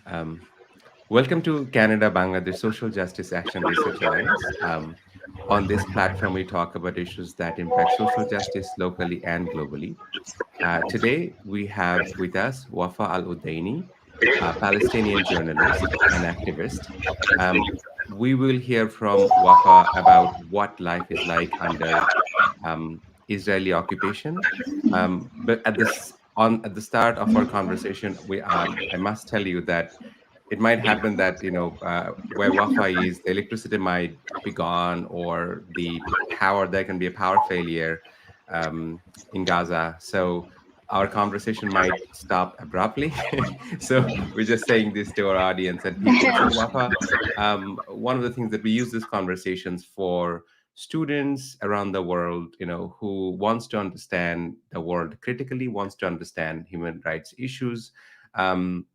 Um, Welcome to Canada Bangladesh Social Justice Action Research Alliance. On this platform, we talk about issues that impact social justice locally and globally. Today, we have with us Wafaa Aludaini, a Palestinian journalist and activist. Um, we will hear from Wafaa about what life is like under Israeli occupation. But at the start of our conversation, I must tell you that it might happen that where Wi-Fi is, the electricity might be gone, or the power there can be a power failure in Gaza. So our conversation might stop abruptly. So we're just saying this to our audience and people. So Wafa, one of the things that we use these conversations for students around the world, who wants to understand the world critically, wants to understand human rights issues. Um,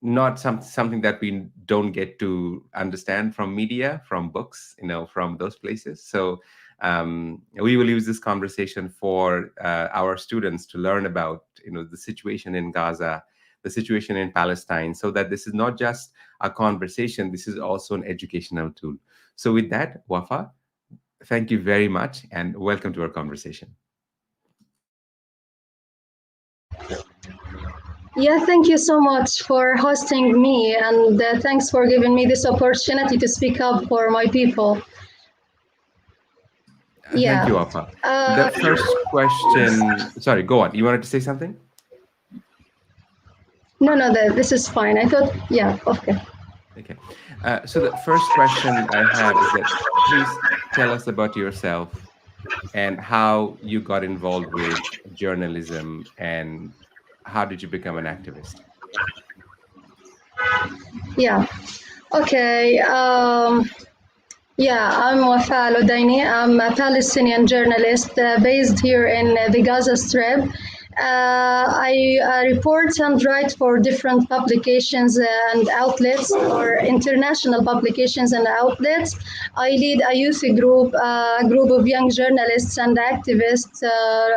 not something that we don't get to understand from media, from books, from those places. So we will use this conversation for our students to learn about, the situation in Gaza, the situation in Palestine, so that this is not just a conversation, this is also an educational tool. So with that, Wafa, thank you very much and welcome to our conversation. Yeah, thank you so much for hosting me, and thanks for giving me this opportunity to speak up for my people. Thank you, Wafa. The first question, sorry, go on. You wanted to say something? No, this is fine. I thought, yeah, okay. Okay. So the first question I have is that please tell us about yourself and how you got involved with journalism and how did you become an activist? Yeah. Okay. Yeah, I'm Wafaa Aludaini. I'm a Palestinian journalist based here in the Gaza Strip. I report and write for different publications and outlets, or international publications and outlets. I lead a youth group, a group of young journalists and activists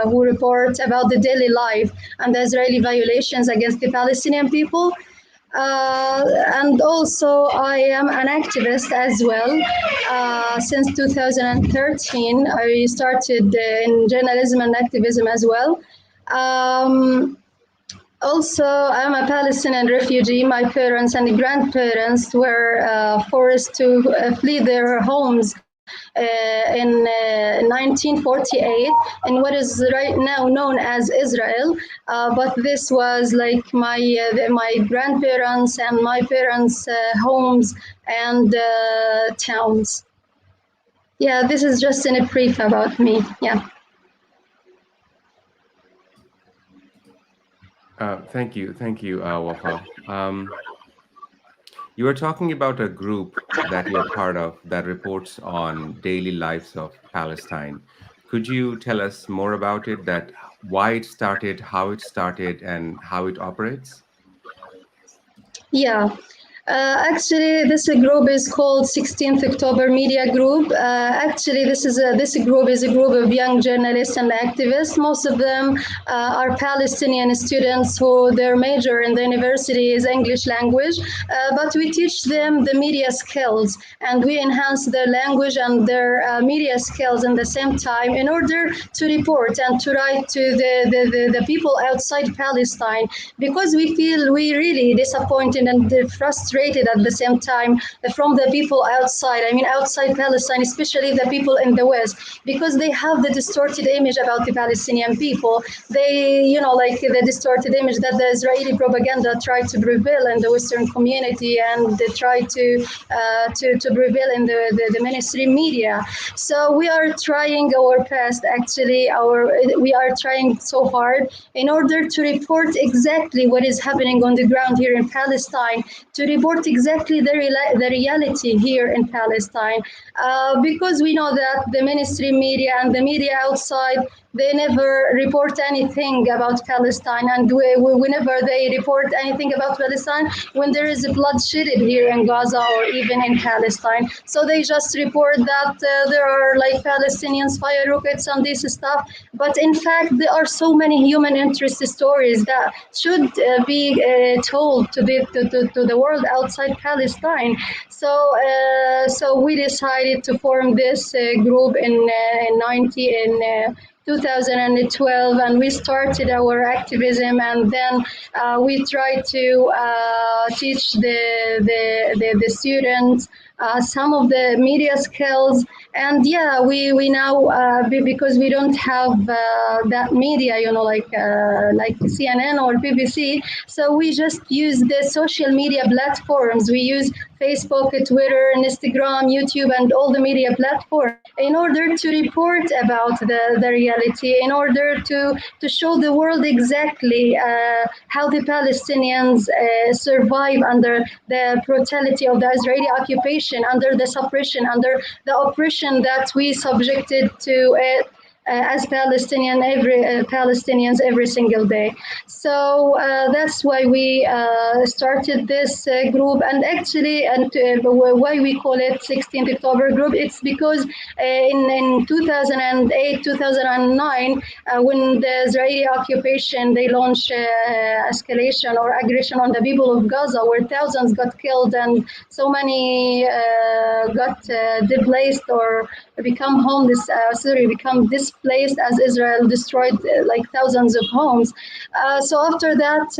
who report about the daily life and the Israeli violations against the Palestinian people. And also, I am an activist as well. Since 2013, I started in journalism and activism as well. Also, I'm a Palestinian refugee. My parents and grandparents were forced to flee their homes in 1948 in what is right now known as Israel. But this was like my grandparents and my parents' homes and towns. Yeah, this is just in a brief about me. Yeah. Thank you, Wafa. You were talking about a group that you're part of that reports on daily lives of Palestine. Could you tell us more about it, that why it started, how it started, and how it operates? Yeah. Actually, this group is called 16th October Media Group. Actually, this group is a group of young journalists and activists. Most of them are Palestinian students who their major in the university is English language, but we teach them the media skills and we enhance their language and their media skills in the same time in order to report and to write to the people outside Palestine, because we feel we really disappointed and frustrated at the same time from the people outside. I mean, outside Palestine, especially the people in the West, because they have the distorted image about the Palestinian people. They, like the distorted image that the Israeli propaganda tried to prevail in the Western community, and they try to prevail in the mainstream media. So we are trying our best. Actually, we are trying so hard in order to report exactly what is happening on the ground here in Palestine, to report exactly the reality here in Palestine, because we know that the mainstream media and the media outside they never report anything about Palestine. And whenever they report anything about Palestine, when there is bloodshed here in Gaza or even in Palestine, so they just report that there are like Palestinians fire rockets and this stuff. But in fact, there are so many human interest stories that should be told to the world outside Palestine. So we decided to form this group in 2012, and we started our activism, and then we tried to teach the students some of the media skills. And yeah, we now because we don't have that media, like CNN or BBC, so we just use the social media platforms. We use Facebook, Twitter, Instagram, YouTube, and all the media platforms in order to report about the reality, in order to show the world exactly how the Palestinians survive under the brutality of the Israeli occupation, under the suppression, under the oppression that we subjected to it as Palestinians every single day. So that's why we started this group, and actually, why we call it 16th October group. It's because in 2008, 2009, when the Israeli occupation, they launched escalation or aggression on the people of Gaza, where thousands got killed and so many got displaced or become homeless, become displaced as Israel destroyed like thousands of homes. So after that,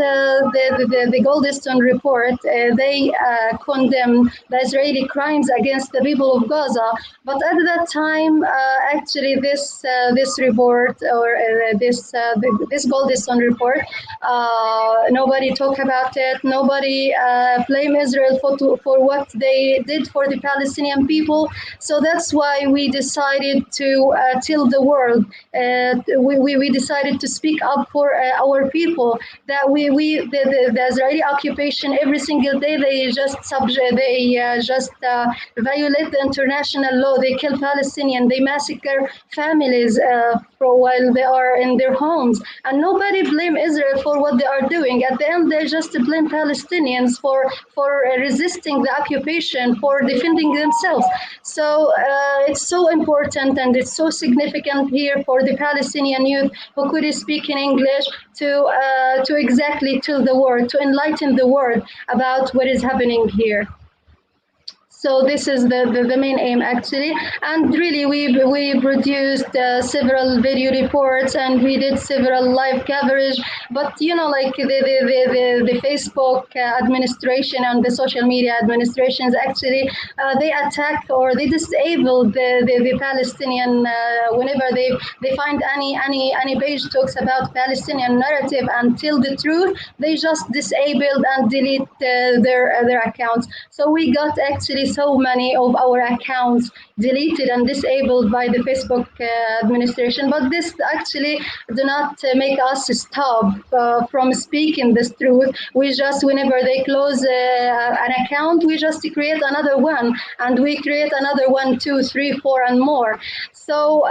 the Goldstone report, they condemned the Israeli crimes against the people of Gaza. But at that time, actually, this report or this Goldstone report, nobody talked about it. Nobody blamed Israel for what they did for the Palestinian people. So that's why we decided to tell the world. We decided to speak up for our people. That the Israeli occupation every single day they just violate the international law. They kill Palestinians. They massacre families for while they are in their homes, and nobody blame Israel for what they are doing. At the end, they just blame Palestinians for resisting the occupation, for defending themselves. So it's so important and it's so significant here for the Palestinian youth who could speak in English to exactly tell the world, to enlighten the world about what is happening here. So this is the main aim actually, and really we produced several video reports and we did several live coverage. But like the Facebook administration and the social media administrations actually they attack or they disable the Palestinian whenever they find any page talks about Palestinian narrative and tell the truth, they just disable and delete their accounts. So we got actually so many of our accounts deleted and disabled by the Facebook administration. But this actually do not make us stop from speaking this truth. We just, whenever they close an account, we just create another one, and we create another 1, 2, 3, 4, and more. So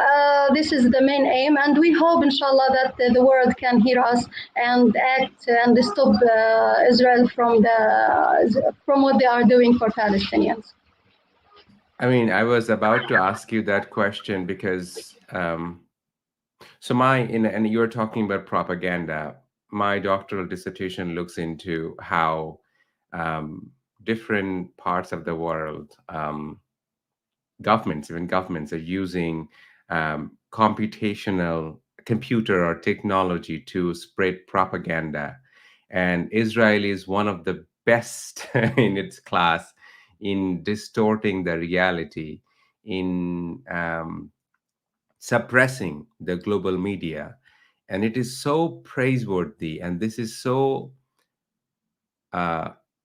this is the main aim, and we hope, inshallah, that the world can hear us and act and stop Israel from what they are doing for Palestinians. I mean, I was about to ask you that question because, and you were talking about propaganda. My doctoral dissertation looks into how different parts of the world, even governments, are using computational computer or technology to spread propaganda. And Israel is one of the best in its class in distorting the reality, in suppressing the global media. And it is so praiseworthy, and this is so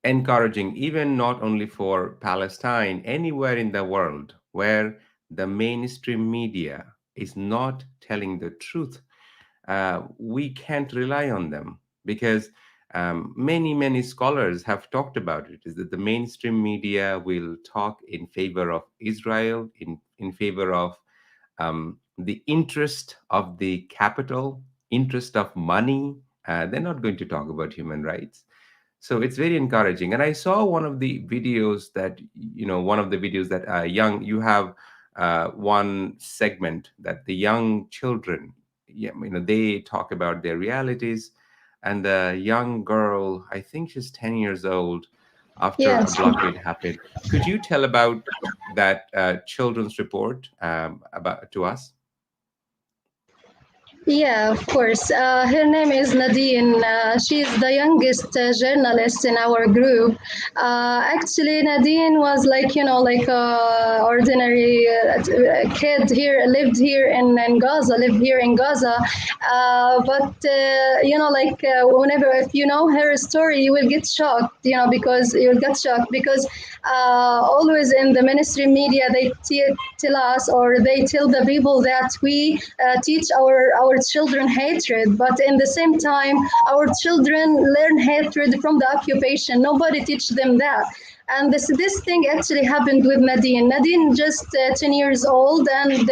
encouraging, even not only for Palestine, anywhere in the world where the mainstream media is not telling the truth. We can't rely on them because many scholars have talked about it, is that the mainstream media will talk in favor of Israel, in favor of the interest of the capital, interest of money. They're not going to talk about human rights. So it's very encouraging. And I saw one of the videos that, one of the videos that you have one segment that the young children, yeah, they talk about their realities. And the young girl, I think she's 10 years old, after a Yes. blockade happened. Could you tell about that children's report about to us? Yeah, of course. Her name is Nadine. She's the youngest journalist in our group. Actually, Nadine was like, like a ordinary kid here, lived here in Gaza, lived here in Gaza. Whenever, if you know her story, you will get shocked, because you'll get shocked because always in the mainstream media, they tell us, or they tell the people that we teach our children hatred, but in the same time our children learn hatred from the occupation. Nobody teach them that. And this thing actually happened with Nadine. Nadine just 10 years old, and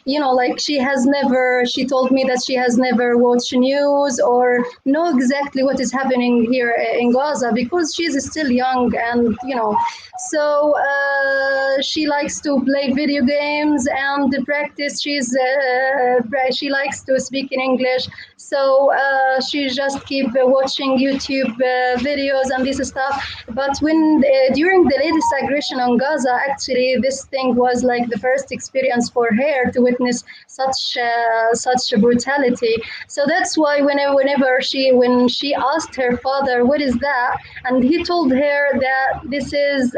like she told me that she has never watched news or know exactly what is happening here in Gaza because she's still young, and she likes to play video games and practice. She likes to speak in English, so she just keep watching YouTube videos and this stuff. But when during the latest aggression on Gaza, actually this thing was like the first experience for her to witness such brutality. So that's why when she asked her father, "What is that?" and he told her that this is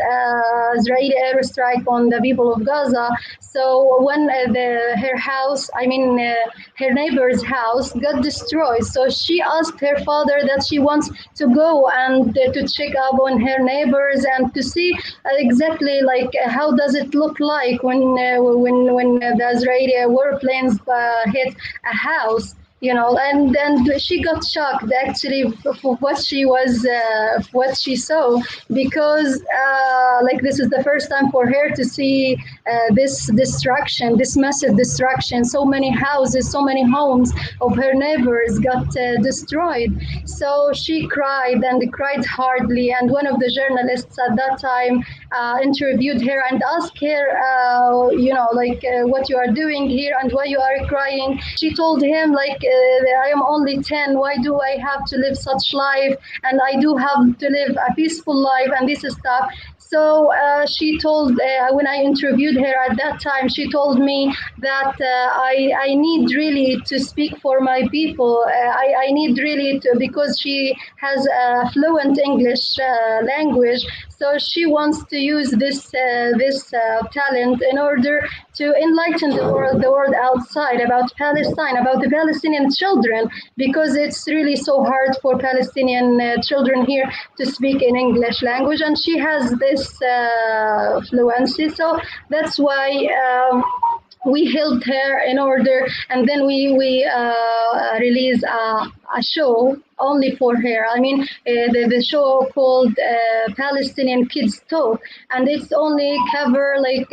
Israeli airstrike on the people of Gaza. So when her house, her neighbor's house, got destroyed, so she asked her father that she wants to go and to check up on her neighbors and to see exactly like how does it look like when the Israeli warplanes hit a house. And she got shocked actually for what she saw, because like this is the first time for her to see this destruction, this massive destruction. So many houses, so many homes of her neighbors got destroyed. So she cried and cried hardly, and one of the journalists at that time interviewed her and asked her, what you are doing here and why you are crying. She told him like, I am only 10. Why do I have to live such life? And I do have to live a peaceful life and this stuff. So she told, when I interviewed her at that time, she told me that I need really to speak for my people. I need really to, because she has a fluent English language. So she wants to use this talent in order to enlighten the world outside about Palestine, about the Palestinian children, because it's really so hard for Palestinian children here to speak in English language, and she has this fluency. So that's why. We helped her in order, and then we released a show only for her. The show called Palestinian Kids Talk, and it's only cover like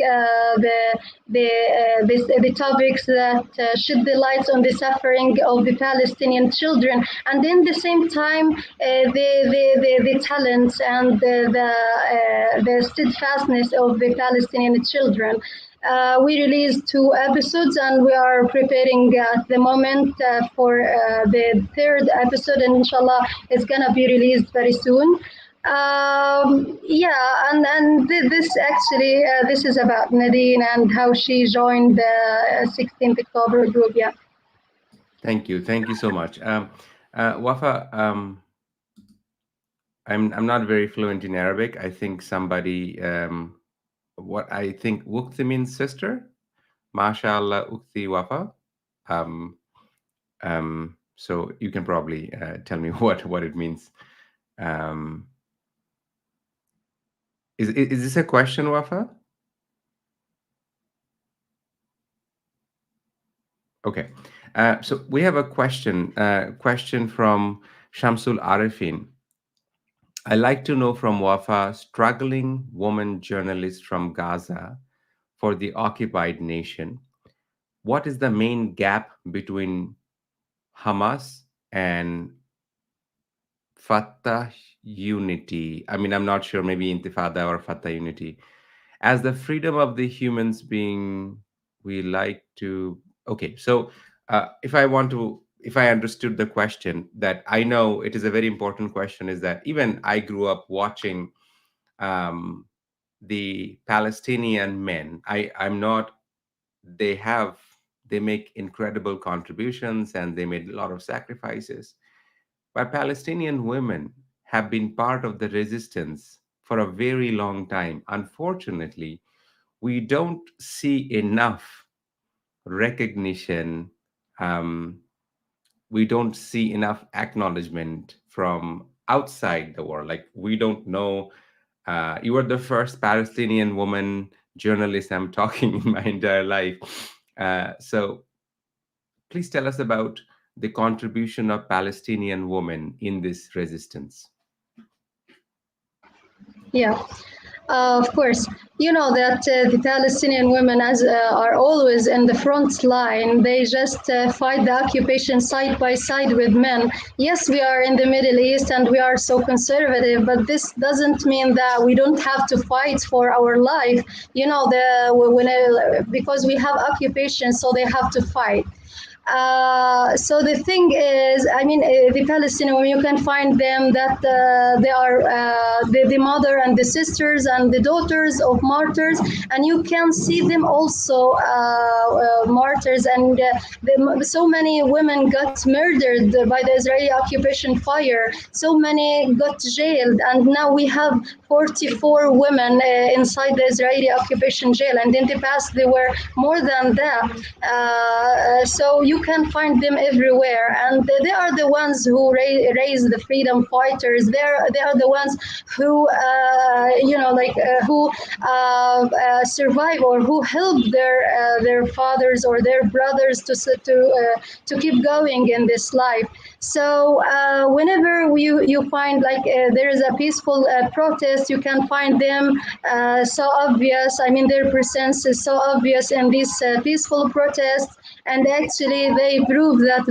the topics that shed the lights on the suffering of the Palestinian children, and in the same time the talents and the steadfastness of the Palestinian children. We released 2 episodes, and we are preparing at the moment for the third episode, and inshallah it's gonna be released very soon. Yeah, and this actually this is about Nadine and how she joined the 16th October group. Yeah. Thank you so much. Wafa, I'm not very fluent in Arabic. I think somebody, what I think Ukti means sister. MashaAllah, Ukti Wafa. Um, so you can probably tell me what it means. Um, is this a question, Wafa? Okay. So we have a question from Shamsul Arifin. I like to know from Wafa, struggling woman journalist from Gaza for the occupied nation. what is the main gap between Hamas and Fatah unity? I mean, I'm not sure, maybe Intifada or Fatah unity. As the freedom of the humans being, we like to. Okay, so if I understood the question, that I know it is a very important question, is that even I grew up watching um, the Palestinian men. I'm not. They have they make incredible contributions and they made a lot of sacrifices. But Palestinian women have been part of the resistance for a very long time. Unfortunately, we don't see enough recognition. Um, we don't see enough acknowledgement from outside the world. Like, we don't know. You are the first Palestinian woman journalist I'm talking in my entire life. So please tell us about the contribution of Palestinian women in this resistance. Yeah. Of course, you know that the Palestinian women are always in the front line. They just fight the occupation side by side with men. Yes, we are in the Middle East and we are so conservative, but this doesn't mean that we don't have to fight for our life. You know, because we have occupation, so they have to fight. So the thing is, I mean, the Palestinian women, you can find them that they are the mother and the sisters and the daughters of martyrs, and you can see them also martyrs. And so many women got murdered by the Israeli occupation fire. So many got jailed, and now we have 44 women inside the Israeli occupation jail, and in the past there were more than that. So you can find them everywhere, and they are the ones who raise the freedom fighters. They are the ones who who survive, or who help their fathers or their brothers to keep going in this life. So whenever you find like there is a peaceful protest, you can find them so obvious. I mean, their presence is so obvious in these peaceful protests. And actually, they prove that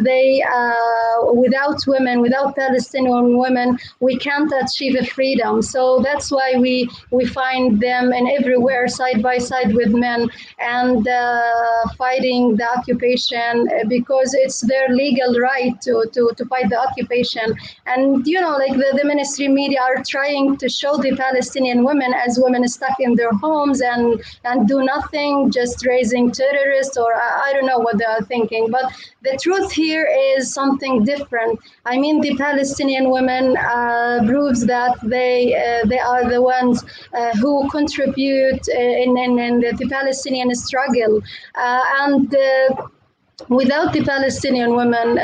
without women, without Palestinian women, we can't achieve a freedom. So that's why we find them in everywhere, side by side with men, and fighting the occupation because it's their legal right to fight the occupation. And you know, like the mainstream media are trying to show the Palestinian women as women stuck in their homes and do nothing, just raising terrorists, or I don't know what they are thinking. But the truth here is something different. I mean, the Palestinian women proves that they are the ones who contribute in the Palestinian struggle, and without the Palestinian women,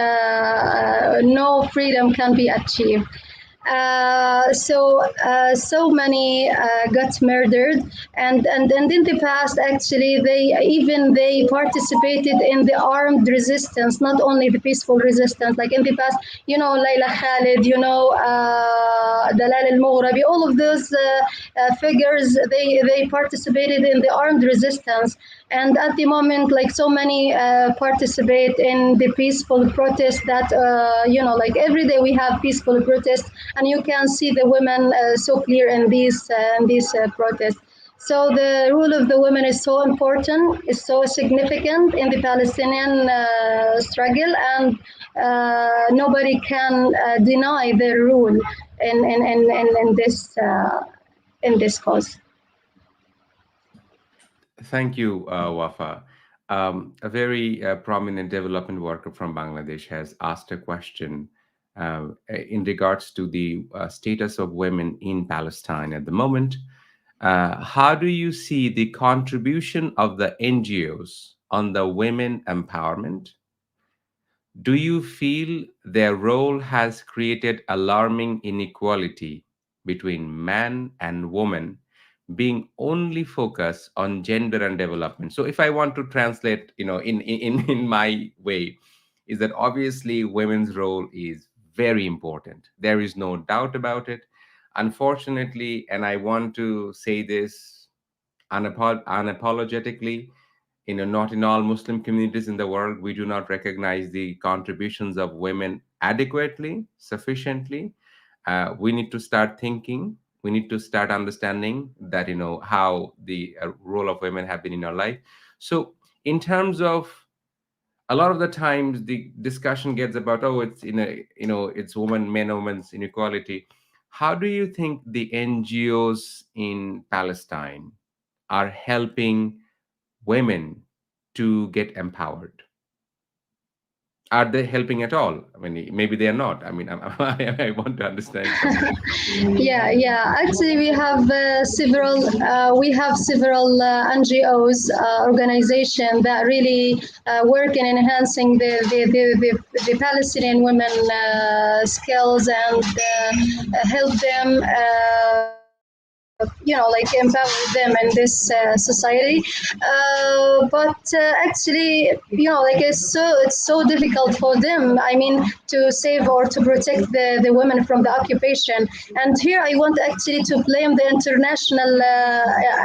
no freedom can be achieved. So many got murdered, and in the past, actually, they participated in the armed resistance, not only the peaceful resistance. Like in the past, you know, Layla Khalid, you know, Dalal al Mughrabi, all of those figures, they participated in the armed resistance. And at the moment, like so many participate in the peaceful protest that you know, like every day we have peaceful protests, and you can see the women so clear in these protests. So the role of the women is so important, is so significant in the Palestinian struggle, and nobody can deny their role in this cause. Thank you, Wafa. A very prominent development worker from Bangladesh has asked a question in regards to the status of women in Palestine at the moment. How do you see the contribution of the NGOs on the women empowerment? Do you feel their role has created alarming inequality between man and woman, being only focused on gender and development? So if I want to translate, in my way, is that obviously women's role is very important. There is no doubt about it. Unfortunately, and I want to say this unapologetically, not in all Muslim communities in the world, we do not recognize the contributions of women adequately, sufficiently. We need to start thinking. We need to start understanding that, how the role of women have been in our life. So, in terms of, a lot of the times the discussion gets about, oh, it's it's woman, men, women's inequality. How do you think the NGOs in Palestine are helping women to get empowered? Are they helping at all? I mean, maybe they are not. I mean, I want to understand from you. Yeah. Actually, we have several NGOs organization that really work in enhancing the Palestinian women skills and help them. Like empower them in this society, but actually, like it's so difficult for them. I mean, to save or to protect the women from the occupation. And here I want actually to blame the international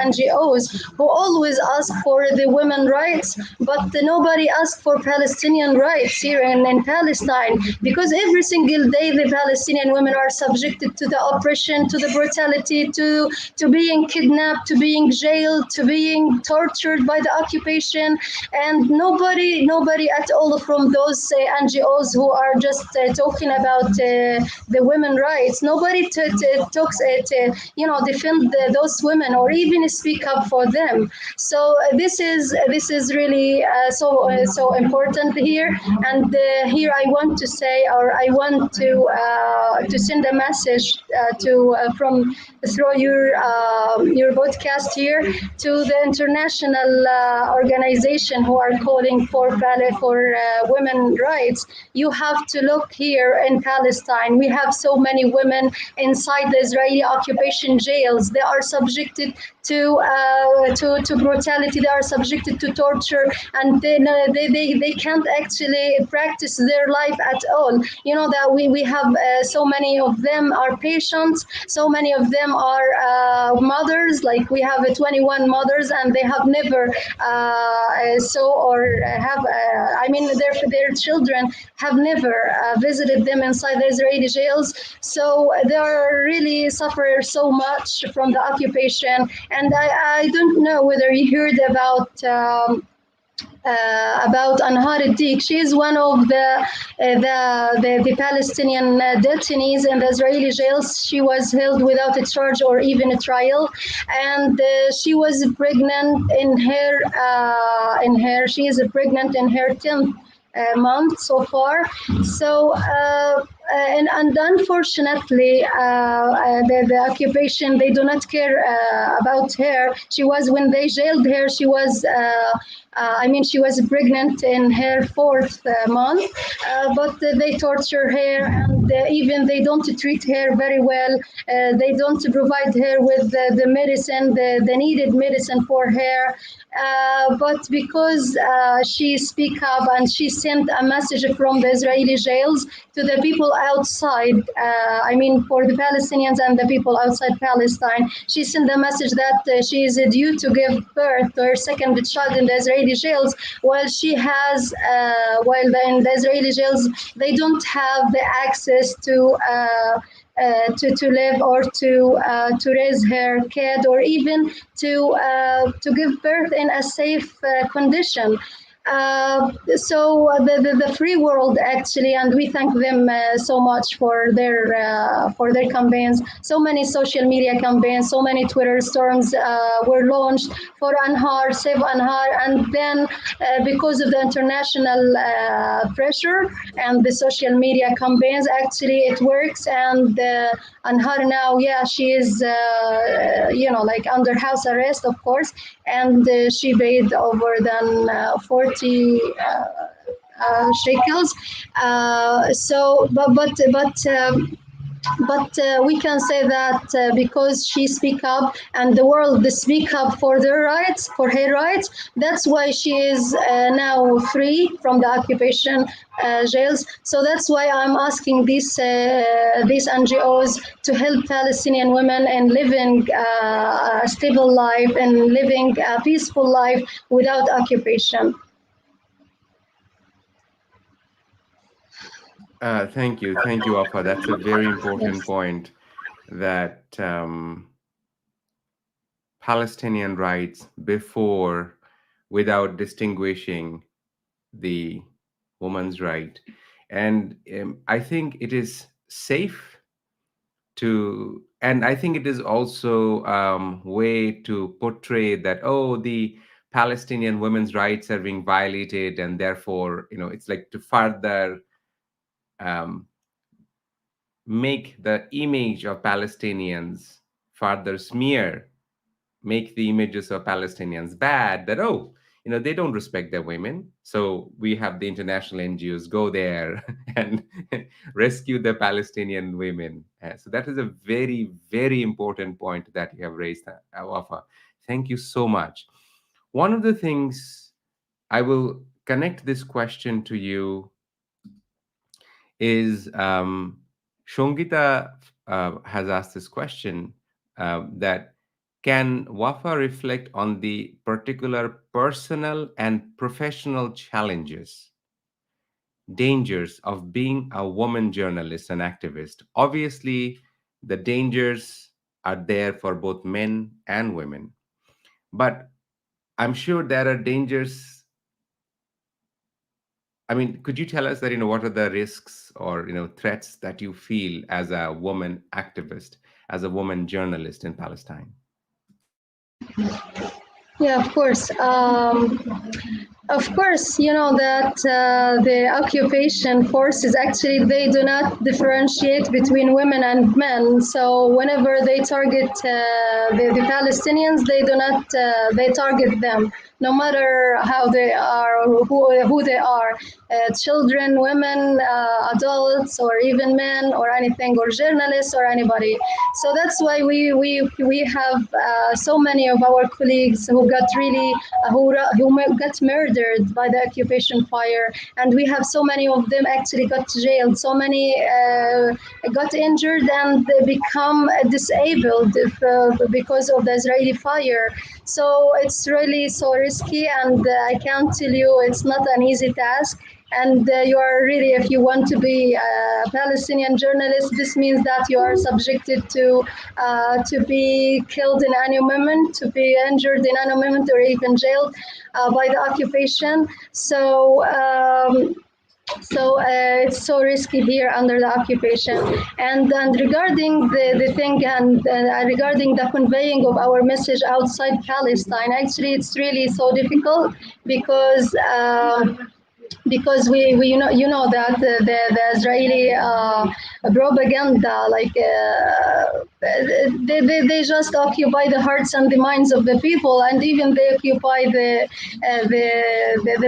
NGOs who always ask for the women rights, but nobody asks for Palestinian rights here in Palestine, because every single day the Palestinian women are subjected to the oppression, to the brutality, to being kidnapped, to being jailed, to being tortured by the occupation, and nobody at all from those NGOs who are just talking about the women rights. Nobody talks defend those women or even speak up for them. So this is really so important here. And here I want to say, or I want to send a message to from through your podcast here to the international organization who are calling for women rights. You have to look here in Palestine. We have so many women inside the Israeli occupation jails. They are subjected to brutality. They are subjected to torture, and they can't actually practice their life at all. You know that we have so many of them are patients. So many of them are mothers. Like we have 21 mothers, and they have never their children have never visited them inside the Israeli jails. So they are really suffer so much from the occupation. And I don't know whether you heard about Anhar Dik. She is one of the Palestinian detainees in the Israeli jails. She was held without a charge or even a trial, and she was pregnant she is pregnant in her 10th month so far. So and unfortunately, the occupation, they do not care about her. She was, when they jailed her, she was she was pregnant in her 4th month, but they torture her, and even they don't treat her very well. They don't provide her with the medicine, the needed medicine for her. But because she speak up and she sent a message from the Israeli jails to the people outside, for the Palestinians and the people outside Palestine, she sent a message that she is due to give birth to her second child in the Israeli jails, while she has, in the Israeli jails, they don't have the access to live or to raise her kid, or even to give birth in a safe condition. So the free world actually, and we thank them so much for their campaigns. So many social media campaigns, so many Twitter storms were launched for Anhar, Save Anhar, and then because of the international pressure and the social media campaigns, actually it works. And Anhar now, she is under house arrest, of course, and she paid over than 40 shekels. So, but but we can say that because she speak up and the world speak up for their rights, for her rights, that's why she is now free from the occupation jails. So that's why I'm asking these NGOs to help Palestinian women in living a stable life and living a peaceful life without occupation. Thank you, Wafaa. That's a very important Yes. point. That Palestinian rights before, without distinguishing the woman's right. And I think it is safe to, and I think it is also way to portray that, oh, the Palestinian women's rights are being violated, and therefore, it's like to further um, make the image of Palestinians further smear, make the images of Palestinians bad, that, oh, they don't respect their women. So we have the international NGOs go there and rescue the Palestinian women. So that is a very, very important point that you have raised, Wafaa. Thank you so much. One of the things, I will connect this question to you, is Shongita has asked this question, that can Wafaa reflect on the particular personal and professional challenges, dangers of being a woman journalist and activist? Obviously, the dangers are there for both men and women, but I'm sure there are dangers. I mean, could you tell us that, what are the risks or, threats that you feel as a woman activist, as a woman journalist in Palestine? Yeah, of course. Of course, you know that the occupation forces actually they do not differentiate between women and men. So whenever they target the Palestinians, they do not they target them, no matter how they are or who they are, children, women, adults, or even men, or anything, or journalists, or anybody. So that's why we have so many of our colleagues who got really who got murdered by the occupation fire, and we have so many of them actually got jailed. So many got injured and they become disabled because of the Israeli fire. So it's really so risky, and I can't tell you it's not an easy task. And you are really, if you want to be a Palestinian journalist, this means that you are subjected to be killed in any moment, to be injured in any moment, or even jailed by the occupation. So it's so risky here under the occupation. And regarding the thing and regarding the conveying of our message outside Palestine, actually it's really so difficult because we you know that the Israeli propaganda, like they just occupy the hearts and the minds of the people, and even they occupy the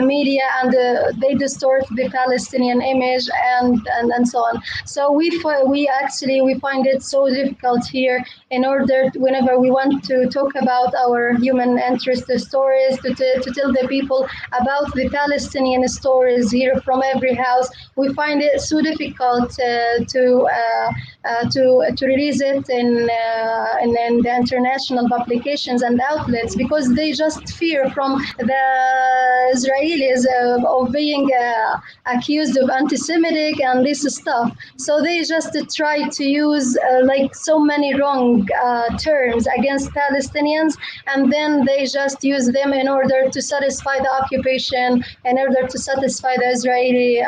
media, and they distort the Palestinian image and so on. So we find it so difficult here in order whenever we want to talk about our human interest stories, to tell the people about the Palestinian stories here from every house. We find it so difficult to release it in the international publications and outlets, because they just fear from the Israelis of being accused of anti-Semitic and this stuff. So they just try to use like so many wrong terms against Palestinians, and then they just use them in order to satisfy the occupation, in order to satisfy the Israeli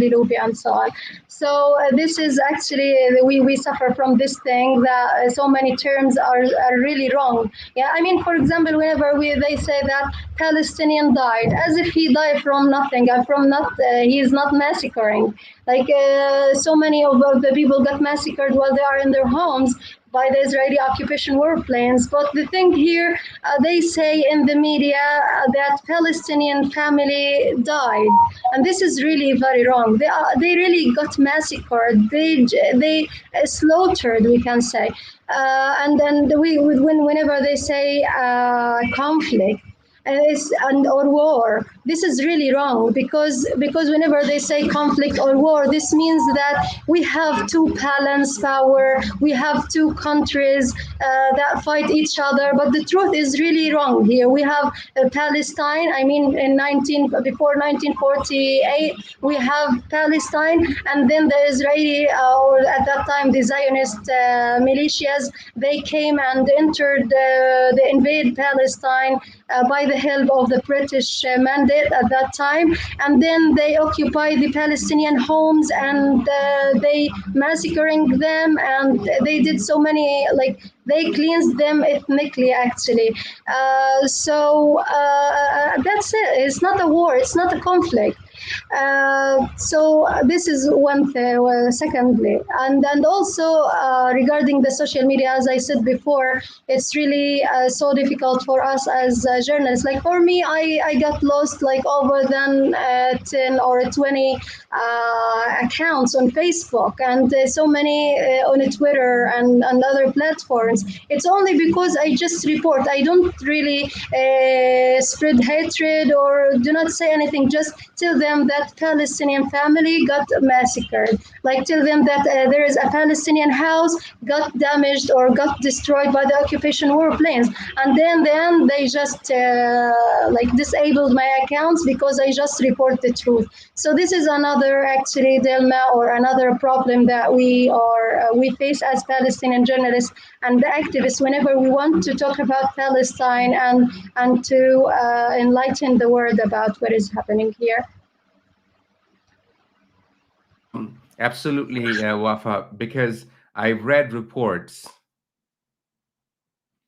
lobby and so on. So this is actually we suffer from this thing that so many terms are really wrong. Yeah, I mean, for example, whenever they say that Palestinian died, as if he died from nothing, from not he is not massacring. Like so many of the people got massacred while they are in their homes. by the Israeli occupation warplanes. But the thing here, they say in the media that Palestinian family died, and this is really very wrong. They really got massacred. They slaughtered, we can say. And then whenever they say conflict, and or war, this is really wrong, because whenever they say conflict or war, this means that we have to balance power, we have two countries that fight each other. But the truth is really wrong here. We have Palestine, I mean, in 19 before 1948 we have Palestine, and then the Israeli, or at that time the Zionist militias, they came and entered, they invade Palestine by the help of the British mandate at that time, and then they occupy the Palestinian homes, and they massacring them, and they did so many, like, they cleansed them ethnically actually. That's it. It's not a war. It's not a conflict. So this is one thing. Secondly, and also regarding the social media, as I said before, it's really so difficult for us as journalists. Like for me, I got lost like over than 10 or 20 accounts on Facebook, and so many on Twitter and other platforms. It's only because I just report. I don't really spread hatred or do not say anything. Just tell them that Palestinian family got massacred. Like tell them that there is a Palestinian house got damaged or got destroyed by the occupation warplanes, and then they just like disabled my accounts because I just report the truth. So this is another actually dilemma or another problem that we face as Palestinian journalists and activists whenever we want to talk about Palestine and to enlighten the world about what is happening here. Absolutely, Wafa, because I've read reports,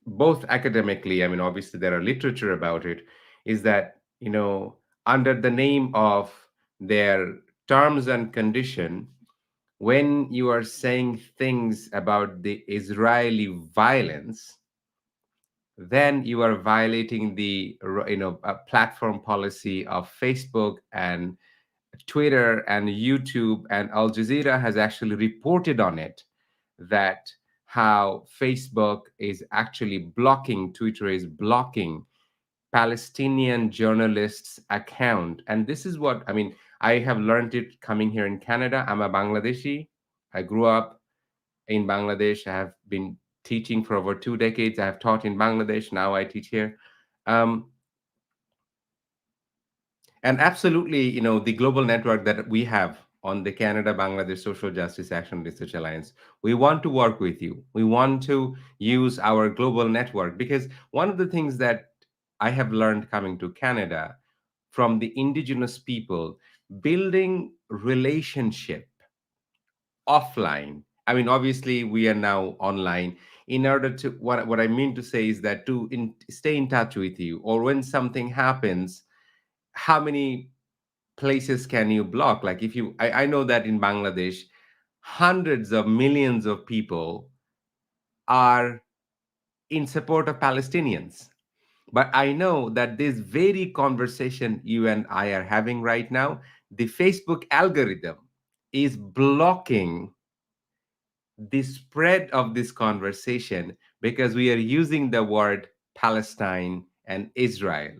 both academically, I mean, obviously there are literature about it, is that, under the name of their terms and condition, when you are saying things about the Israeli violence, then you are violating the platform policy of Facebook and Twitter and YouTube, and Al Jazeera has actually reported on it, that how Facebook is actually blocking, Twitter is blocking Palestinian journalists' account. And this is what, I mean, I have learned it coming here in Canada. I'm a Bangladeshi. I grew up in Bangladesh. I have been teaching for over 2 decades. I have taught in Bangladesh. Now I teach here. Um, And absolutely, the global network that we have on the Canada Bangladesh Social Justice Action Research Alliance, we want to work with you. We want to use our global network, because one of the things that I have learned coming to Canada from the indigenous people, building relationship offline. I mean, obviously, we are now online. In order to, what I mean to say is that to stay in touch with you, or when something happens, how many places can you block? Like if you, I know that in Bangladesh, hundreds of millions of people are in support of Palestinians. But I know that this very conversation you and I are having right now, the Facebook algorithm is blocking the spread of this conversation because we are using the word Palestine and Israel.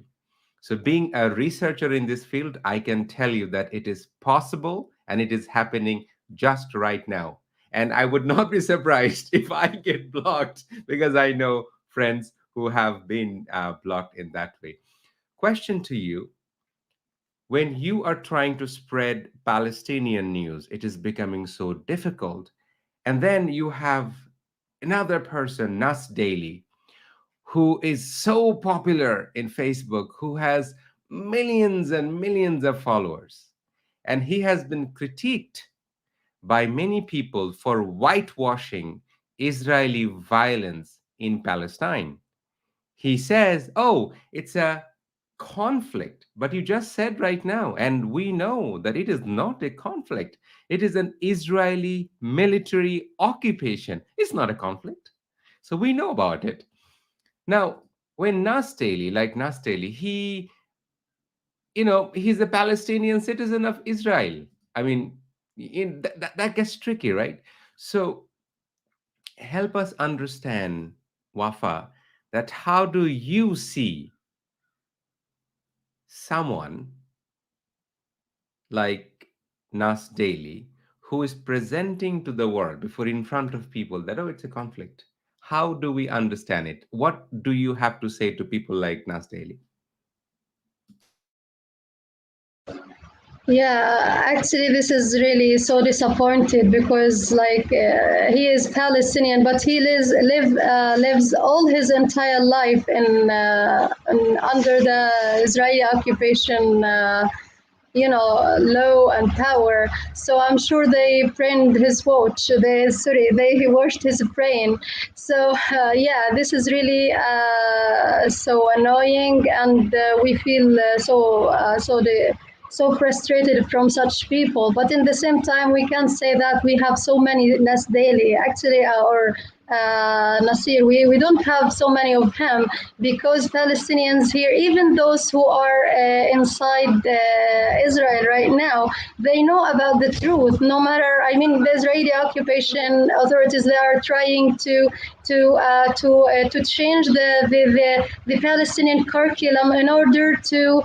So, being a researcher in this field, I can tell you that it is possible and it is happening just right now. And I would not be surprised if I get blocked, because I know friends who have been blocked in that way. Question to you: when you are trying to spread Palestinian news, it is becoming so difficult. And then you have another person, Nas Daily, who is so popular in Facebook, who has millions and millions of followers. And he has been critiqued by many people for whitewashing Israeli violence in Palestine. He says, oh, it's a conflict. But you just said right now, and we know that it is not a conflict. It is an Israeli military occupation. It's not a conflict. So we know about it. Now, when Nastali, he's a Palestinian citizen of Israel. I mean, that gets tricky, right? So help us understand, Wafa, that how do you see someone like Nas Daily, who is presenting to the world before in front of people that, oh, it's a conflict. How do we understand it? What do you have to say to people like Nas Daily? Yeah, actually, this is really so disappointed because, like, he is Palestinian, but he lives all his entire life under the Israeli occupation. Law and power. So I'm sure they burned his watch. They washed his brain. So yeah, this is really so annoying, and we feel so frustrated from such people. But in the same time, we can't say that we have so many less daily. Actually, or Nasir, we don't have so many of him because Palestinians here, even those who are inside Israel right now, they know about the truth. No matter, I mean, the Israeli occupation authorities, they are trying to change the Palestinian curriculum in order to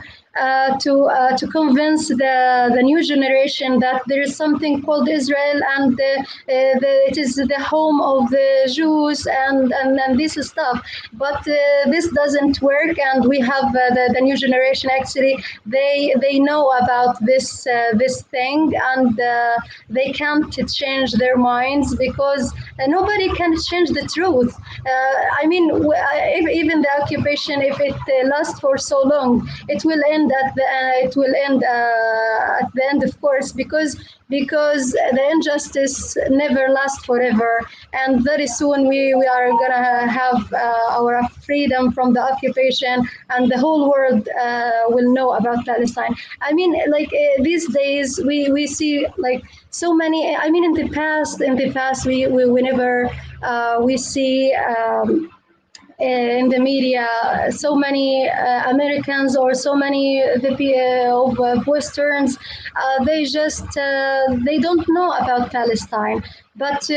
convince the new generation that there is something called Israel, and it is the home of the Jews, and this stuff. But this doesn't work, and we have the new generation. Actually, they know about this thing, and they can't change their minds because nobody can change the truth. I mean, if even the occupation, if it lasts for so long, it will end at the end, of course, because the injustice never lasts forever, and very soon we are gonna have our freedom from the occupation, and the whole world will know about Palestine. I mean, like these days we see like so many. I mean, in the past we never we see. In the media, so many Americans or so many of Westerns, they don't know about Palestine. But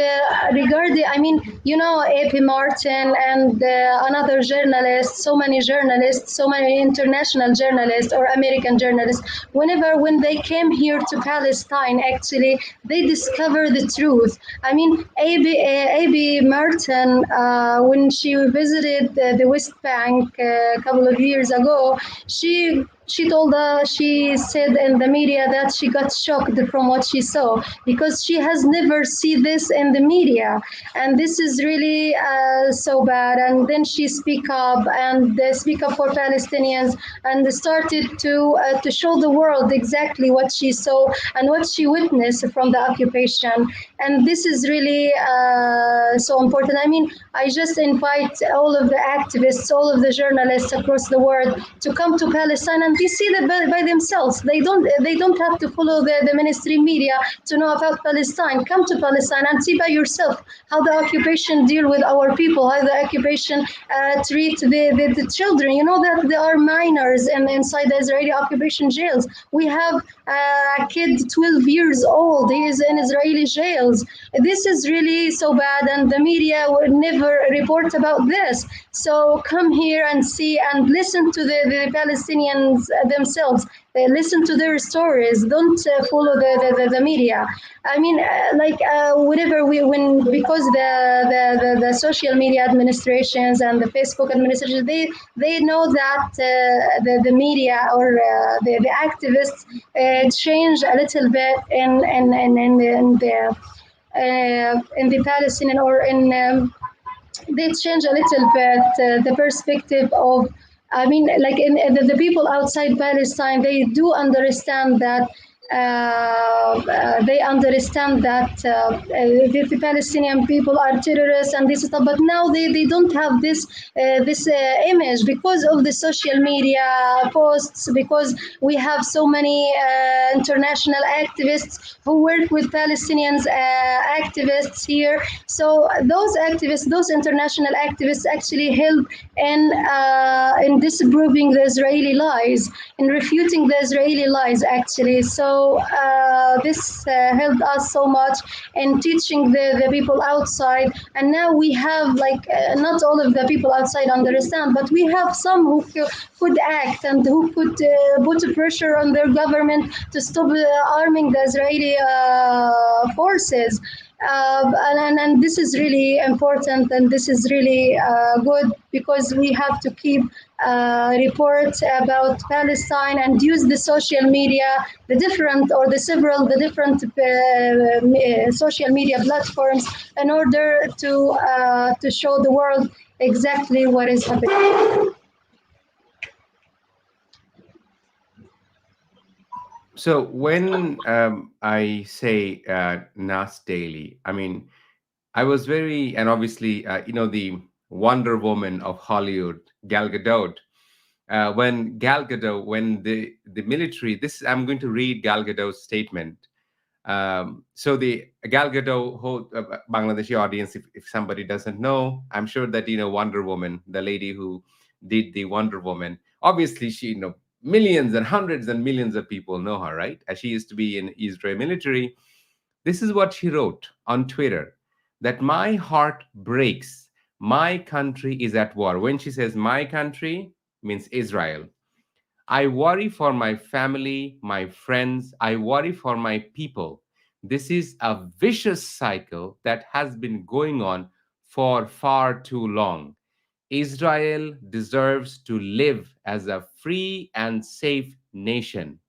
regarding, I mean, A.P. Martin and another journalists, so many journalists, so many international journalists or American journalists, when they came here to Palestine, actually, they discover the truth. I mean, A.B. Martin, when she visited the West Bank a couple of years ago, she said in the media that she got shocked from what she saw because she has never seen this in the media, and this is really so bad. And then she speak up for Palestinians, and started to show the world exactly what she saw and what she witnessed from the occupation. And this is really so important. I mean, I just invite all of the activists, all of the journalists across the world to come to Palestine and they see that by themselves. They don't have to follow the mainstream media to know about Palestine. Come to Palestine and see by yourself how the occupation deal with our people, how the occupation treat the children. You know that there are minors inside the Israeli occupation jails. We have a kid 12 years old. He is in Israeli jails. This is really so bad, and the media would never report about this. So come here and see and listen to the Palestinians themselves. Listen to their stories. Don't follow the media. I mean, whenever because the social media administrations and the Facebook administration, they know that the media or the activists change a little bit in the Palestinian or in they change a little bit the perspective of. I mean, like in the people outside Palestine, they do understand that they understand that the Palestinian people are terrorists and this stuff. But now they don't have this image because of the social media posts, because we have so many international activists who work with Palestinians activists here. So those activists, those international activists, actually help in disproving the Israeli lies, in refuting the Israeli lies, actually. So this helped us so much in teaching the people outside. And now we have, like, not all of the people outside understand, but we have some who could act and who could put pressure on their government to stop arming the Israeli forces. And this is really important, and this is really good, because we have to keep reports about Palestine and use the social media, the different or the several, the different social media platforms, in order to show the world exactly what is happening. So when I say Nas Daily, I mean, I was very, and obviously, the Wonder Woman of Hollywood, Gal Gadot. When Gal Gadot, when the military, this I'm going to read Gal Gadot's statement. So the Gal Gadot, Bangladeshi audience, if somebody doesn't know, I'm sure that Wonder Woman, the lady who did the Wonder Woman. Obviously, she millions and hundreds and millions of people know her, right? As she used to be in Israel military. This is what she wrote on Twitter: that my heart breaks. My country is at war. When she says my country, means Israel. I worry for my family, my friends. I worry for my people. This is a vicious cycle that has been going on for far too long. Israel deserves to live as a free and safe nation.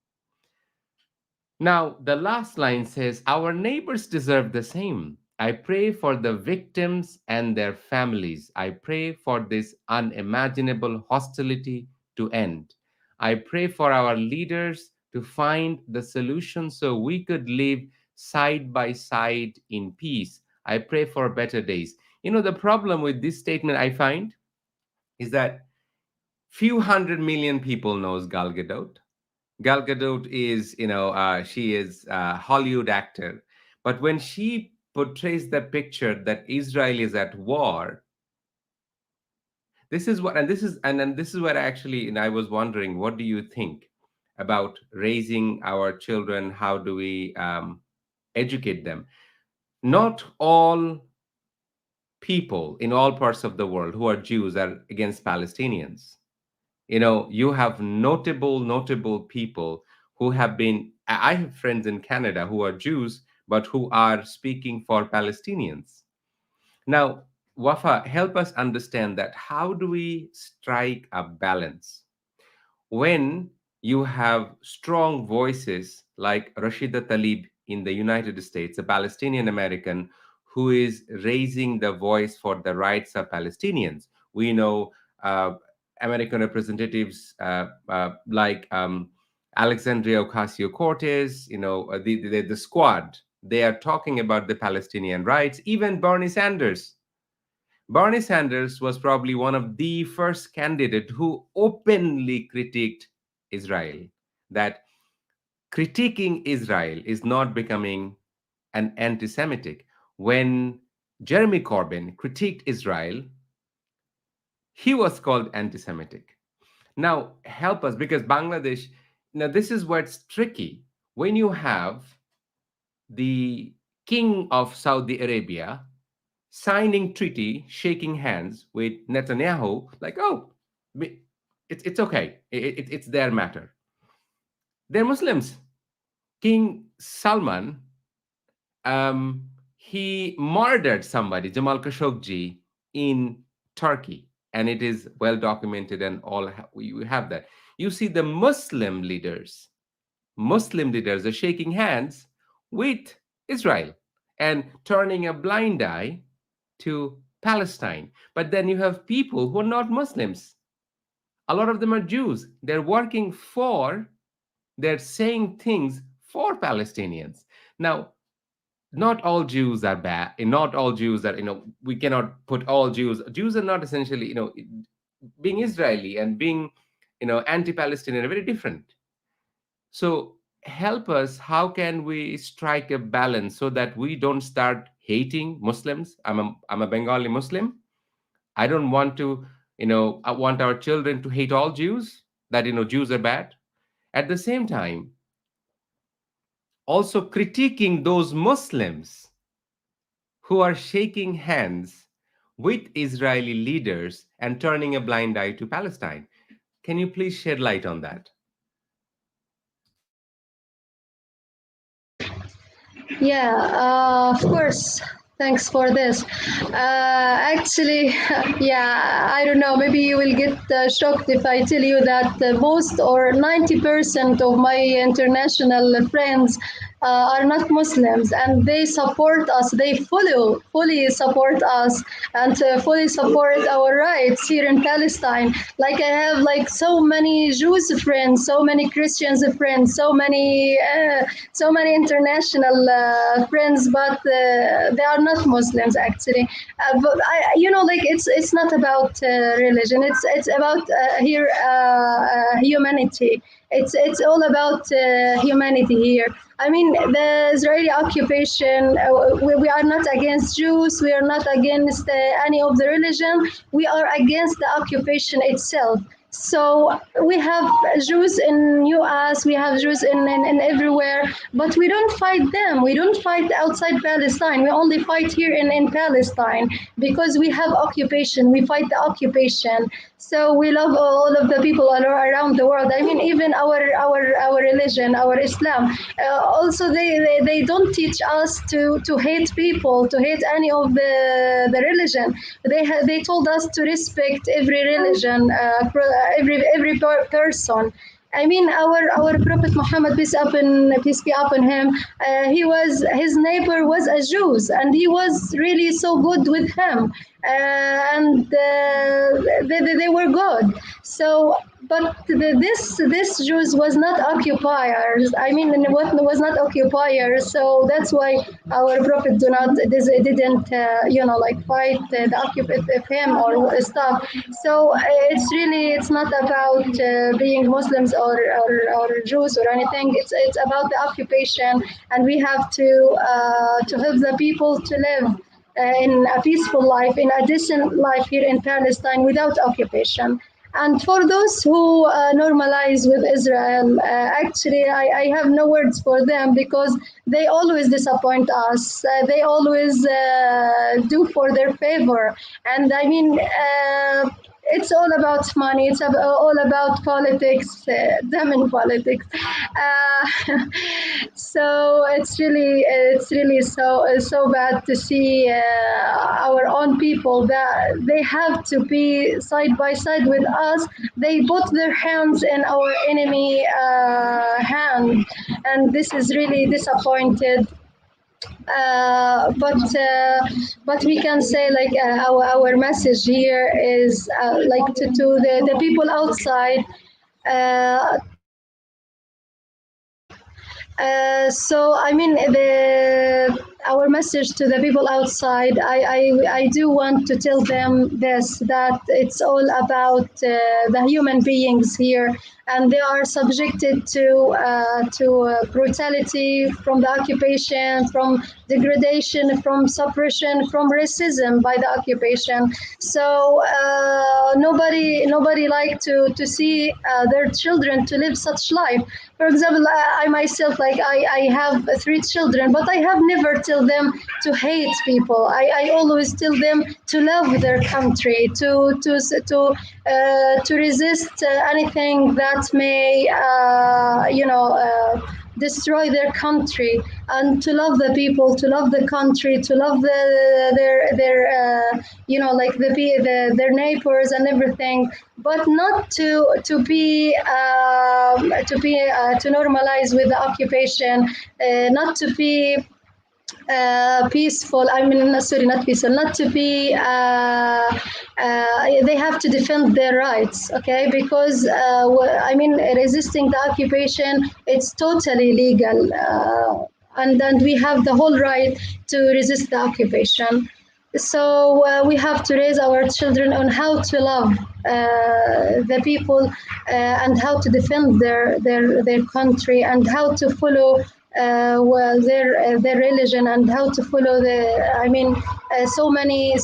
Now, the last line says, our neighbors deserve the same. I pray for the victims and their families. I pray for this unimaginable hostility to end. I pray for our leaders to find the solution so we could live side by side in peace. I pray for better days. The problem with this statement I find is that few hundred million people knows Gal Gadot. Gal Gadot is, she is a Hollywood actor, but when she portrays the picture that Israel is at war, this is what, and this is, and then this is what actually, I was wondering, what do you think about raising our children? How do we educate them? Not all people in all parts of the world who are Jews are against Palestinians. You have notable people who have been, I have friends in Canada who are Jews but who are speaking for Palestinians. Now, Wafa, help us understand that. How do we strike a balance when you have strong voices like Rashida Tlaib in the United States, a Palestinian American who is raising the voice for the rights of Palestinians? We know uh, American representatives like Alexandria Ocasio Cortez, the squad, they are talking about the Palestinian rights. Even Bernie Sanders was probably one of the first candidates who openly critiqued Israel. That critiquing Israel is not becoming an anti Semitic. When Jeremy Corbyn critiqued Israel, he was called anti Semitic. Now, help us, because Bangladesh, now this is where it's tricky. When you have the king of Saudi Arabia signing treaty, shaking hands with Netanyahu, like, oh, it's okay. It's their matter. They're Muslims. King Salman, he murdered somebody, Jamal Khashoggi, in Turkey, and it is well documented, and all we have that. You see, the Muslim leaders are shaking hands with Israel and turning a blind eye to Palestine. But then you have people who are not Muslims. A lot of them are Jews. They're saying things for Palestinians. Now, not all Jews are bad, and not all Jews are, we cannot put all Jews. Jews are not essentially, being Israeli and being, anti-Palestinian are very different. So help us, how can we strike a balance so that we don't start hating Muslims? I'm a Bengali Muslim. I don't want to, I want our children to hate all Jews, that, Jews are bad. At the same time, also critiquing those Muslims who are shaking hands with Israeli leaders and turning a blind eye to Palestine. Can you please shed light on that? Yeah, of course. Thanks for this. Actually, yeah, I don't know. Maybe you will get shocked if I tell you that most or 90% of my international friends are not Muslims, and they support us. They fully support us, and fully support our rights here in Palestine. Like I have like so many Jews friends, so many Christians friends, so many international friends, but they are not Muslims actually. But like it's not about religion. It's about here humanity. It's all about humanity here. I mean, the Israeli occupation. We are not against Jews. We are not against any of the religion. We are against the occupation itself. So we have Jews in US, we have Jews in everywhere, but we don't fight them. We don't fight outside Palestine. We only fight here in Palestine because we have occupation. We fight the occupation. So we love all of the people around the world. I mean, even our religion, our Islam. Also, they don't teach us to hate people, to hate any of the religion. They told us to respect every religion, every person. I mean, our Prophet Muhammad, peace be upon him, his neighbor was a Jew, and he was really so good with him, and they were good. So, but this Jews was not occupiers. I mean, what was not occupiers. So that's why our Prophet didn't like fight the occupant of him or stuff. So it's not about being Muslims or Jews or anything. It's about the occupation, and we have to help the people to live in a peaceful life, in a decent life here in Palestine without occupation. And for those who normalize with Israel, actually, I have no words for them because they always disappoint us. They always do for their favor. And I mean, it's all about money. It's all about politics, them in politics. So it's really so bad to see our own people that they have to be side by side with us. They put their hands in our enemy hand, and this is really disappointed. But we can say like our message here is like to the people outside. Uh, so I mean our message to the people outside. I do want to tell them this, that it's all about the human beings here, and they are subjected to brutality from the occupation, from degradation, from suppression, from racism by the occupation. So nobody like to see their children to live such life. For example, I myself, like I have 3 children, but I have never tell them to hate people. I always tell them to love their country, to resist anything that may destroy their country, and to love the people, to love the country, to love their like their neighbors and everything, but not to normalize with the occupation, not to be peaceful. I mean, sorry, not peaceful. Not to be. They have to defend their rights. Okay, because I mean, resisting the occupation, it's totally legal, and we have the whole right to resist the occupation. So we have to raise our children on how to love the people and how to defend their country and how to follow well, their religion and how to follow I mean, so many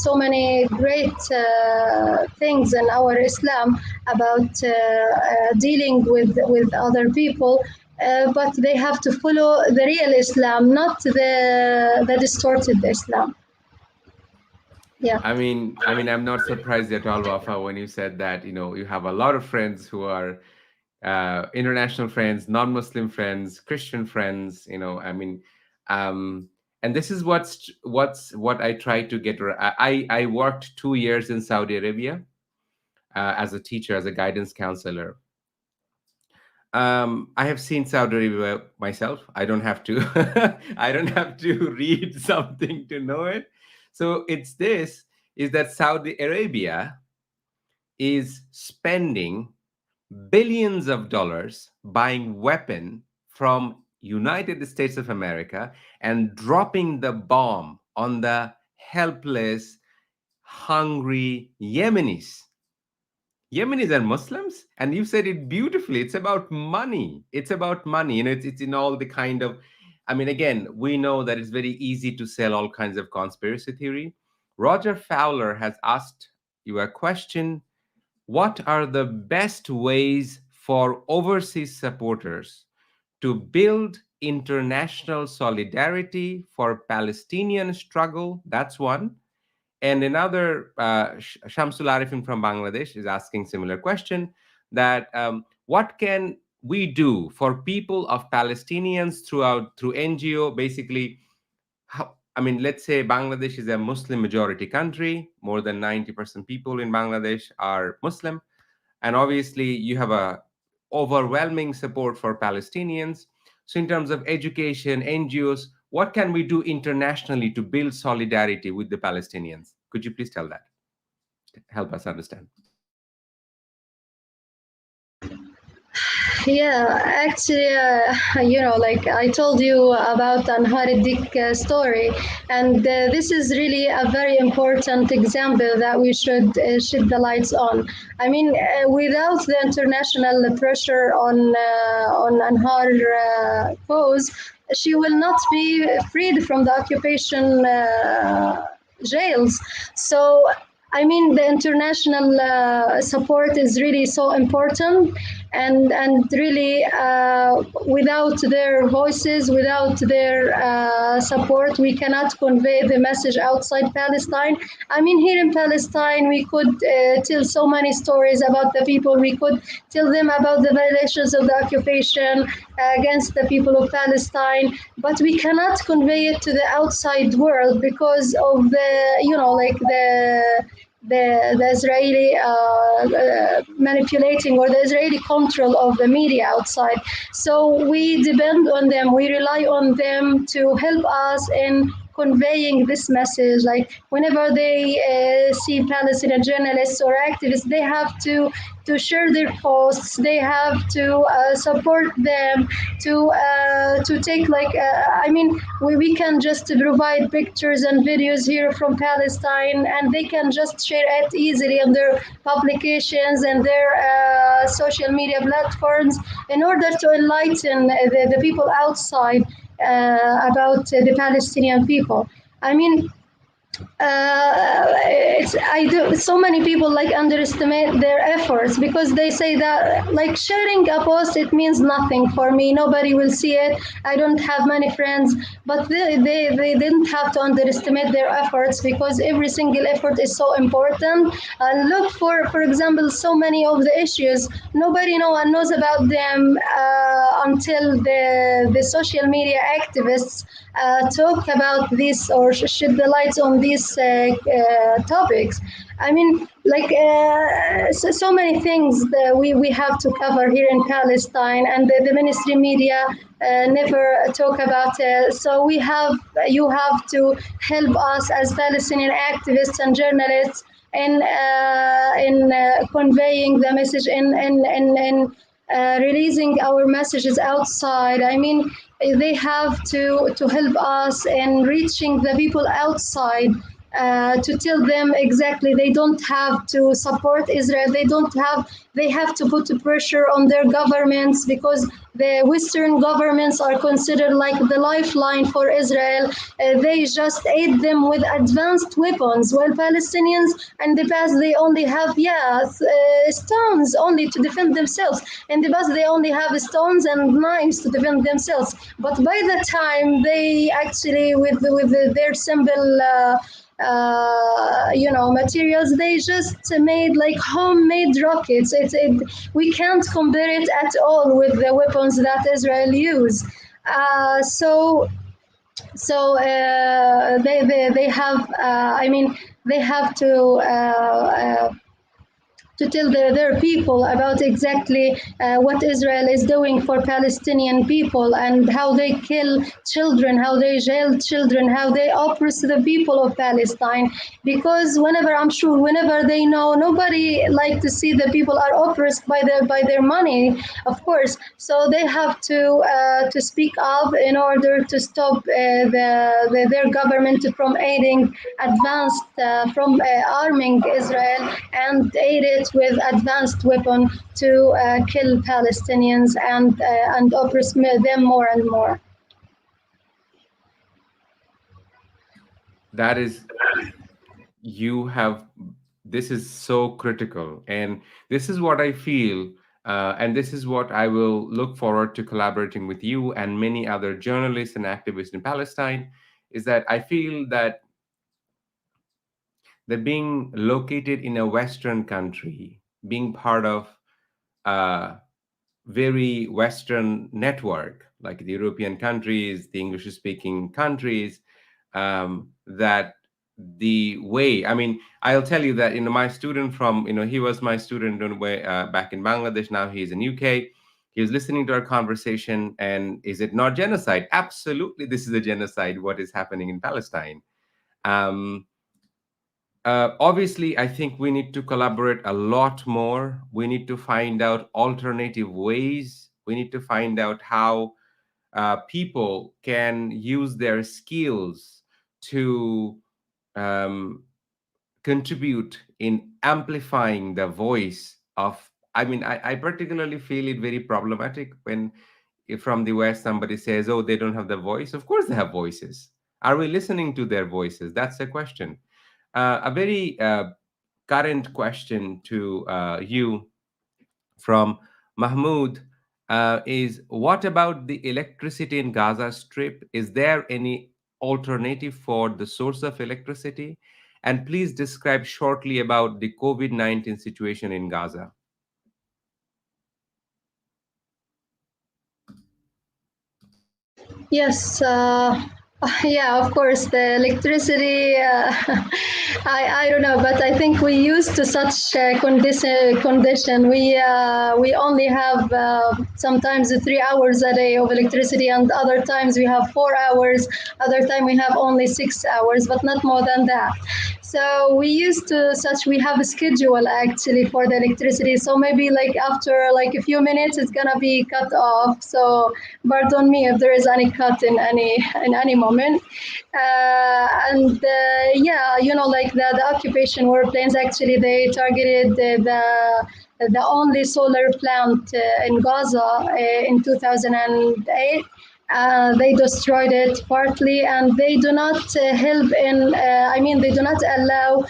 great things in our Islam about dealing with other people. But they have to follow the real Islam, not the distorted Islam. Yeah. I'm not surprised at all, Wafa, when you said that, you have a lot of friends who are international friends, non-Muslim friends, Christian friends, and this is what I try to get. I worked 2 years in Saudi Arabia as a teacher, as a guidance counselor. I have seen Saudi Arabia myself. I don't have to. I don't have to read something to know it. So is that Saudi Arabia is spending billions of dollars buying weapon from United States of America and dropping the bomb on the helpless, hungry Yemenis. Yemenis are Muslims, and you said it beautifully. It's about money. It's about money, and it's in all the kind of. Again, we know that it's very easy to sell all kinds of conspiracy theory. Roger Fowler has asked you a question: what are the best ways for overseas supporters to build international solidarity for Palestinian struggle? That's one. And another, Shamsul Arifin from Bangladesh is asking similar question, that what can we do for people of Palestinians through NGO, basically, let's say Bangladesh is a Muslim majority country. More than 90% people in Bangladesh are Muslim. And obviously you have a overwhelming support for Palestinians. So in terms of education, NGOs, what can we do internationally to build solidarity with the Palestinians? Could you please tell that? Help us understand. Yeah, actually, like I told you about Anharidik story, and this is really a very important example that we should shed the lights on. I mean, without the international pressure on Anhar cause, she will not be freed from the occupation jails. So I mean, the international support is really so important, and really, without their voices, without their support, we cannot convey the message outside Palestine. I mean, here in Palestine, we could tell so many stories about the people. We could tell them about the violations of the occupation against the people of Palestine, but we cannot convey it to the outside world because of the Israeli manipulating or the Israeli control of the media outside. So we depend on them, we rely on them to help us in conveying this message. Like whenever they see Palestinian journalists or activists, they have to share their posts. They have to support them. To take we can just provide pictures and videos here from Palestine, and they can just share it easily on their publications and their social media platforms in order to enlighten the people outside about the Palestinian people. I mean, so many people underestimate their efforts because they say that sharing a post, it means nothing for me, nobody will see it, I don't have many friends. But they didn't have to underestimate their efforts because every single effort is so important. And look, for example, so many of the issues, no one knows about them until the social media activists talk about this or shed the lights on these topics. I mean, so many things that we have to cover here in Palestine, and the ministry media never talk about it. So you have to help us as Palestinian activists and journalists in conveying the message, in releasing our messages outside. I mean, they have to help us in reaching the people outside, to tell them exactly they don't have to support Israel. They have to put pressure on their governments, because the Western governments are considered like the lifeline for Israel. They just aid them with advanced weapons, while Palestinians in the past they only have stones only to defend themselves. In the past they only have stones and knives to defend themselves. But by the time they actually with their simple materials, they just made like homemade rockets. We can't compare it at all with the weapons that Israel use. They have, they have to tell their people about exactly what Israel is doing for Palestinian people, and how they kill children, how they jail children, how they oppress the people of Palestine. Because I'm sure whenever they know, nobody like to see the people are oppressed by their money, of course. So they have to speak up in order to stop their government from aiding advanced from arming Israel, and aid it with advanced weapon to kill Palestinians and oppress them more and more. That is, this is so critical, and this is what I feel, and this is what I will look forward to collaborating with you and many other journalists and activists in Palestine, is that I feel that being located in a Western country, being part of a very Western network, like the European countries, the English-speaking countries, that the way, I mean, I'll tell you that, my student from, he was my student back in Bangladesh, now he's in UK. He was listening to our conversation, and is it not genocide? Absolutely, this is a genocide, what is happening in Palestine. Obviously, I think we need to collaborate a lot more. We need to find out alternative ways. We need to find out how people can use their skills to contribute in amplifying the voice of, I particularly feel it very problematic when, if from the West somebody says, oh, they don't have the voice. Of course they have voices. Are we listening to their voices? That's the question. A very current question to you from Mahmoud is, what about the electricity in Gaza Strip? Is there any alternative for the source of electricity? And please describe shortly about the COVID-19 situation in Gaza. Yes, yeah, of course, the electricity. I don't know, but I think we used to such condition. We only have sometimes 3 hours a day of electricity, and other times we have 4 hours. Other time we have only 6 hours, but not more than that. So we have a schedule actually for the electricity. So maybe like after like a few minutes, it's gonna be cut off. So pardon me if there is any cut in any moment. Yeah, like the occupation warplanes, actually they targeted the only solar plant in Gaza in 2008. They destroyed it partly, and they do not help in. They do not allow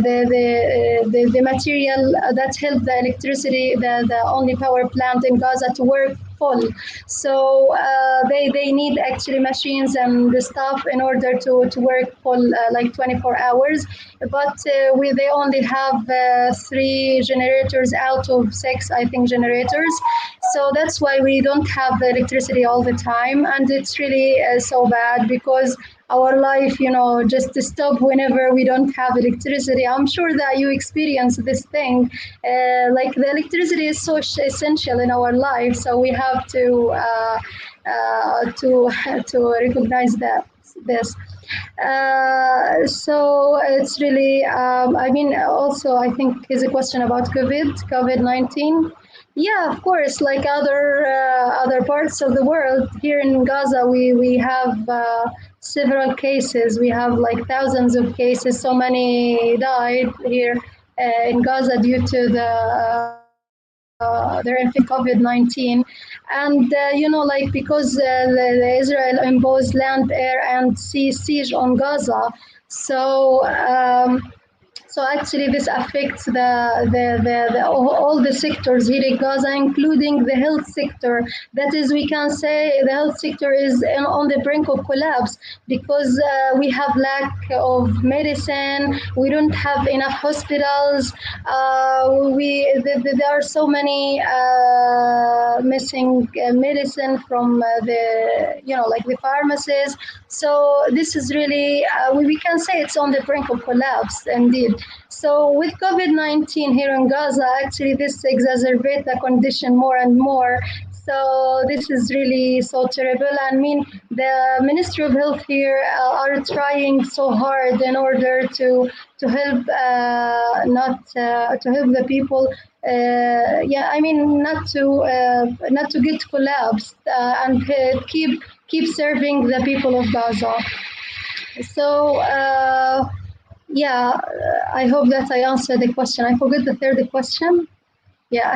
the material that help the electricity, the only power plant in Gaza, to work full. So they need actually machines and the stuff in order to work full, like 24 hours. But they only have 3 generators out of 6, I think, generators. So that's why we don't have electricity all the time, and it's really so bad, because our life, just to stop whenever we don't have electricity. I'm sure that you experience this thing. Like the electricity is so essential in our life, so we have to to recognize that this. So it's really, I mean, also, I think is a question about COVID-19. Yeah, of course, like other parts of the world, here in Gaza, we have several cases. We have like thousands of cases. So many died here in Gaza due to their COVID-19, and like because the Israel imposed land, air, and sea siege on Gaza, so. So actually, this affects all the sectors here in Gaza, including the health sector. That is, we can say the health sector is on the brink of collapse because we have lack of medicine. We don't have enough hospitals. There are so many missing medicine from the like the pharmacies. So this is really we can say it's on the brink of collapse indeed. So with COVID-19 here in Gaza, actually this exacerbates the condition more and more. So this is really so terrible. I mean, the Ministry of Health here are trying so hard in order to help not to help the people. Yeah, I mean not to get collapsed and keep serving the people of Gaza. So. Yeah, I hope that I answered the question. I forgot the third question. Yeah.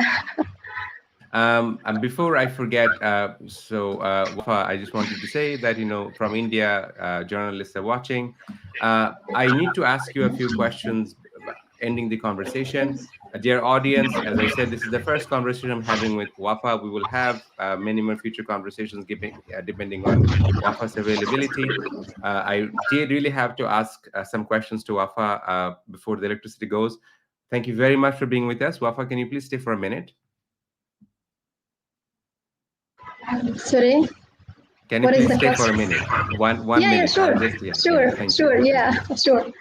And before I forget, Wafaa, I just wanted to say that, from India, journalists are watching. I need to ask you a few questions, ending the conversation. Dear audience, as I said, this is the first conversation I'm having with Wafaa. We will have many more future conversations depending on Wafaa's availability. I did really have to ask some questions to Wafaa before the electricity goes. Thank you very much for being with us. Wafaa, can you please stay for a minute? Sorry. Can you please stay for a minute? One Yeah, minute. sure. Just Sure, thank you. sure, yeah, sure.